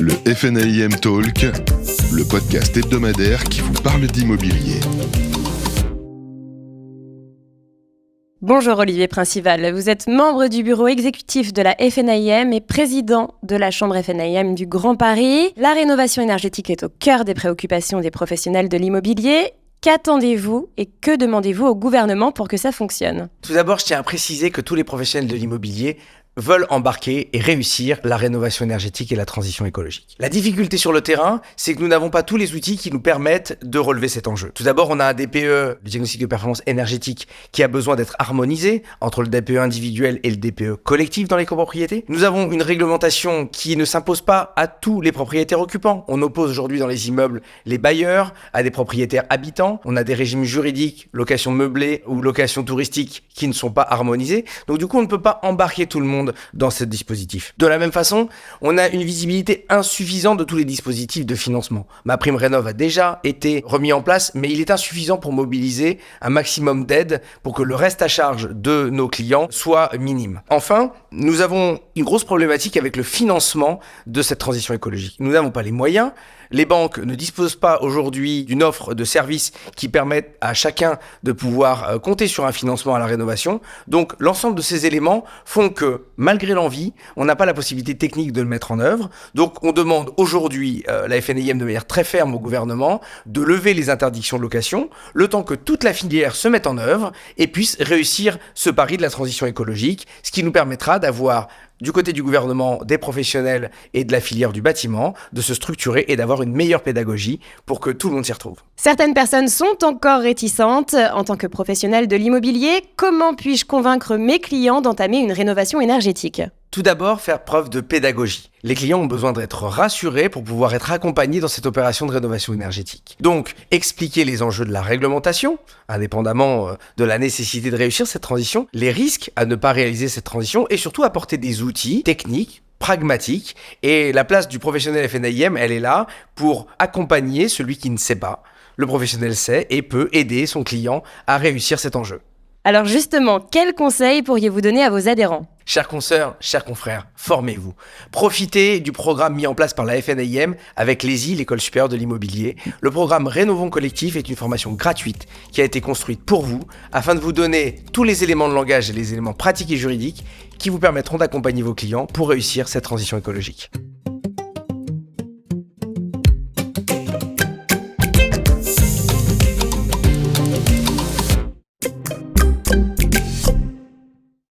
Le FNAIM Talk, le podcast hebdomadaire qui vous parle d'immobilier. Bonjour Olivier Principal, vous êtes membre du bureau exécutif de la FNAIM et président de la chambre FNAIM du Grand Paris. La rénovation énergétique est au cœur des préoccupations des professionnels de l'immobilier. Qu'attendez-vous et que demandez-vous au gouvernement pour que ça fonctionne ? Tout d'abord, je tiens à préciser que tous les professionnels de l'immobilier veulent embarquer et réussir la rénovation énergétique et la transition écologique. La difficulté sur le terrain, c'est que nous n'avons pas tous les outils qui nous permettent de relever cet enjeu. Tout d'abord, on a un DPE, le diagnostic de performance énergétique, qui a besoin d'être harmonisé entre le DPE individuel et le DPE collectif dans les copropriétés. Nous avons une réglementation qui ne s'impose pas à tous les propriétaires occupants. On oppose aujourd'hui dans les immeubles les bailleurs à des propriétaires habitants. On a des régimes juridiques, location meublée ou location touristique, qui ne sont pas harmonisés. Donc du coup, on ne peut pas embarquer tout le monde dans ce dispositif. De la même façon, on a une visibilité insuffisante de tous les dispositifs de financement. MaPrimeRénov' a déjà été remis en place, mais il est insuffisant pour mobiliser un maximum d'aide pour que le reste à charge de nos clients soit minime. Enfin, nous avons une grosse problématique avec le financement de cette transition écologique. Nous n'avons pas les moyens. Les banques ne disposent pas aujourd'hui d'une offre de services qui permettent à chacun de pouvoir compter sur un financement à la rénovation. Donc l'ensemble de ces éléments font que, malgré l'envie, on n'a pas la possibilité technique de le mettre en œuvre. Donc on demande aujourd'hui, la FNAIM de manière très ferme au gouvernement, de lever les interdictions de location, le temps que toute la filière se mette en œuvre et puisse réussir ce pari de la transition écologique, ce qui nous permettra d'avoir du côté du gouvernement, des professionnels et de la filière du bâtiment, de se structurer et d'avoir une meilleure pédagogie pour que tout le monde s'y retrouve. Certaines personnes sont encore réticentes. En tant que professionnel de l'immobilier, comment puis-je convaincre mes clients d'entamer une rénovation énergétique ? Tout d'abord, faire preuve de pédagogie. Les clients ont besoin d'être rassurés pour pouvoir être accompagnés dans cette opération de rénovation énergétique. Donc, expliquer les enjeux de la réglementation, indépendamment de la nécessité de réussir cette transition, les risques à ne pas réaliser cette transition et surtout apporter des outils techniques, pragmatiques. Et la place du professionnel FNAIM, elle est là pour accompagner celui qui ne sait pas. Le professionnel sait et peut aider son client à réussir cet enjeu. Alors justement, quels conseils pourriez-vous donner à vos adhérents ? Chers consoeurs, chers confrères, formez-vous. Profitez du programme mis en place par la FNAIM avec l'ESI, l'École supérieure de l'immobilier. Le programme Rénovons Collectif est une formation gratuite qui a été construite pour vous afin de vous donner tous les éléments de langage et les éléments pratiques et juridiques qui vous permettront d'accompagner vos clients pour réussir cette transition écologique.